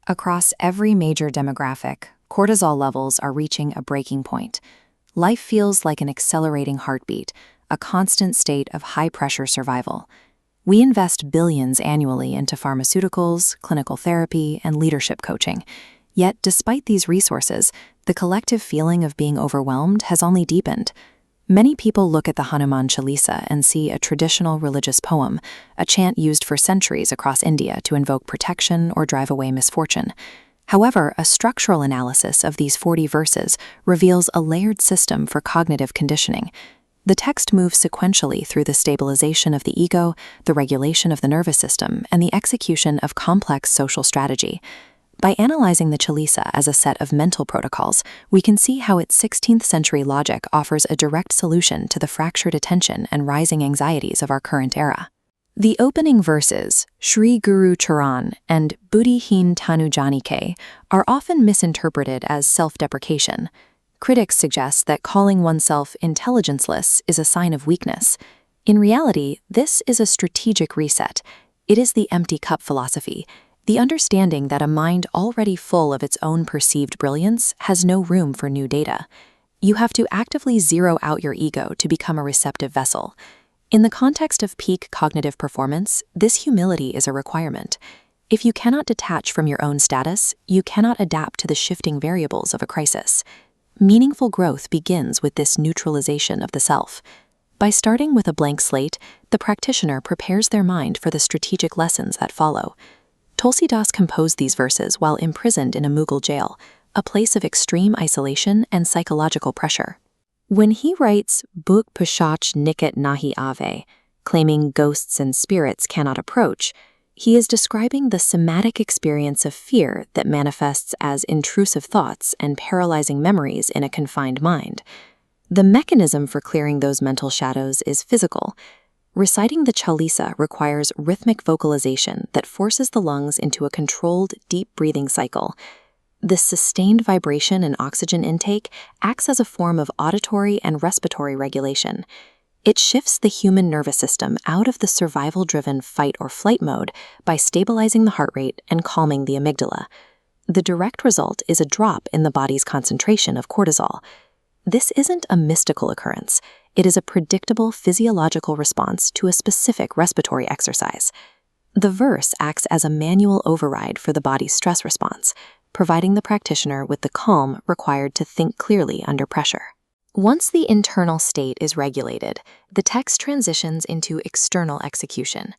Across every major demographic, cortisol levels are reaching a breaking point. Life feels like an accelerating heartbeat, a constant state of high-pressure survival. We invest billions annually into pharmaceuticals, clinical therapy, and leadership coaching. Yet, despite these resources, the collective feeling of being overwhelmed has only deepened. Many people look at the Hanuman Chalisa and see a traditional religious poem, a chant used for centuries across India to invoke protection or drive away misfortune. However, a structural analysis of these 40 verses reveals a layered system for cognitive conditioning. The text moves sequentially through the stabilization of the ego, the regulation of the nervous system, and the execution of complex social strategy. By analyzing the Chalisa as a set of mental protocols, we can see how its 16th century logic offers a direct solution to the fractured attention and rising anxieties of our current era. The opening verses, Shri Guru Charan and Buddhihin Tanu Janike, are often misinterpreted as self-deprecation. Critics suggest that calling oneself intelligenceless is a sign of weakness. In reality, this is a strategic reset. It is the empty cup philosophy, the understanding that a mind already full of its own perceived brilliance has no room for new data. You have to actively zero out your ego to become a receptive vessel. In the context of peak cognitive performance, this humility is a requirement. If you cannot detach from your own status, you cannot adapt to the shifting variables of a crisis. Meaningful growth begins with this neutralization of the self. By starting with a blank slate, the practitioner prepares their mind for the strategic lessons that follow. Tulsidas composed these verses while imprisoned in a Mughal jail, a place of extreme isolation and psychological pressure. When he writes Bhut Pishach Nikat Nahi Ave, claiming ghosts and spirits cannot approach, he is describing the somatic experience of fear that manifests as intrusive thoughts and paralyzing memories in a confined mind. The mechanism for clearing those mental shadows is physical. Reciting the Chalisa requires rhythmic vocalization that forces the lungs into a controlled, deep breathing cycle. This sustained vibration and oxygen intake acts as a form of auditory and respiratory regulation. It shifts the human nervous system out of the survival-driven fight or flight mode by stabilizing the heart rate and calming the amygdala. The direct result is a drop in the body's concentration of cortisol. This isn't a mystical occurrence. It is a predictable physiological response to a specific respiratory exercise. The verse acts as a manual override for the body's stress response, providing the practitioner with the calm required to think clearly under pressure. Once the internal state is regulated, the text transitions into external execution.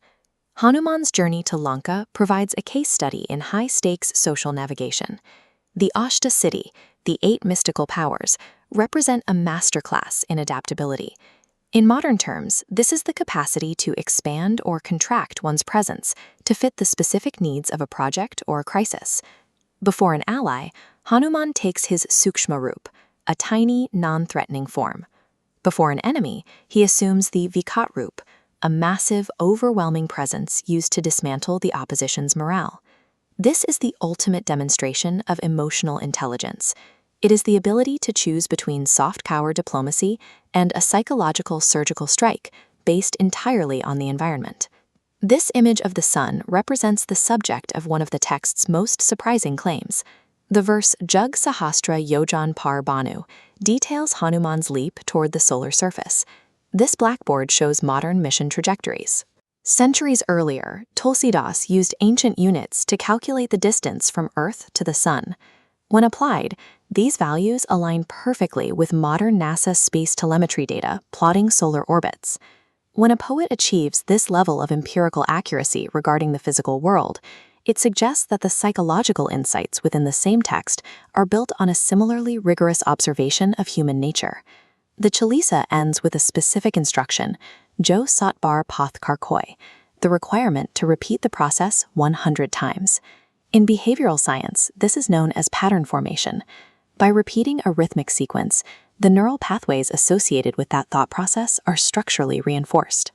Hanuman's journey to Lanka provides a case study in high-stakes social navigation. The Ashta city, the 8 mystical powers, represent a masterclass in adaptability. In modern terms, this is the capacity to expand or contract one's presence to fit the specific needs of a project or a crisis. Before an ally, Hanuman takes his Sukshma Roop, a tiny, non-threatening form. Before an enemy, he assumes the Vikat Roop, a massive, overwhelming presence used to dismantle the opposition's morale. This is the ultimate demonstration of emotional intelligence. It is the ability to choose between soft power diplomacy and a psychological surgical strike based entirely on the environment. This image of the sun represents the subject of one of the text's most surprising claims. The verse Jug Sahastra Yojan Par Banu details Hanuman's leap toward the solar surface. This blackboard shows modern mission trajectories. Centuries earlier, Tulsidas used ancient units to calculate the distance from Earth to the sun. When applied, these values align perfectly with modern NASA space telemetry data plotting solar orbits. When a poet achieves this level of empirical accuracy regarding the physical world, it suggests that the psychological insights within the same text are built on a similarly rigorous observation of human nature. The Chalisa ends with a specific instruction, Jo Satbar Path Karkoi, the requirement to repeat the process 100 times. In behavioral science, this is known as pattern formation. By repeating a rhythmic sequence, the neural pathways associated with that thought process are structurally reinforced.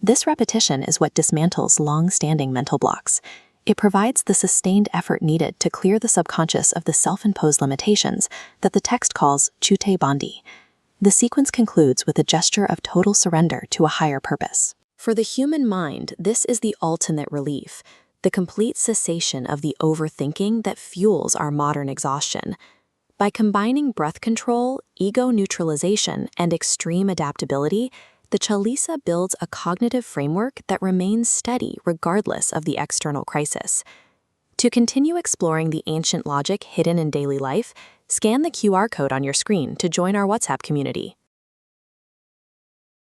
This repetition is what dismantles long-standing mental blocks. It provides the sustained effort needed to clear the subconscious of the self-imposed limitations that the text calls chute bandi. The sequence concludes with a gesture of total surrender to a higher purpose. For the human mind, this is the ultimate relief. the complete cessation of the overthinking that fuels our modern exhaustion. By combining breath control, ego neutralization, and extreme adaptability, the Chalisa builds a cognitive framework that remains steady regardless of the external crisis. To continue exploring the ancient logic hidden in daily life, scan the QR code on your screen to join our WhatsApp community.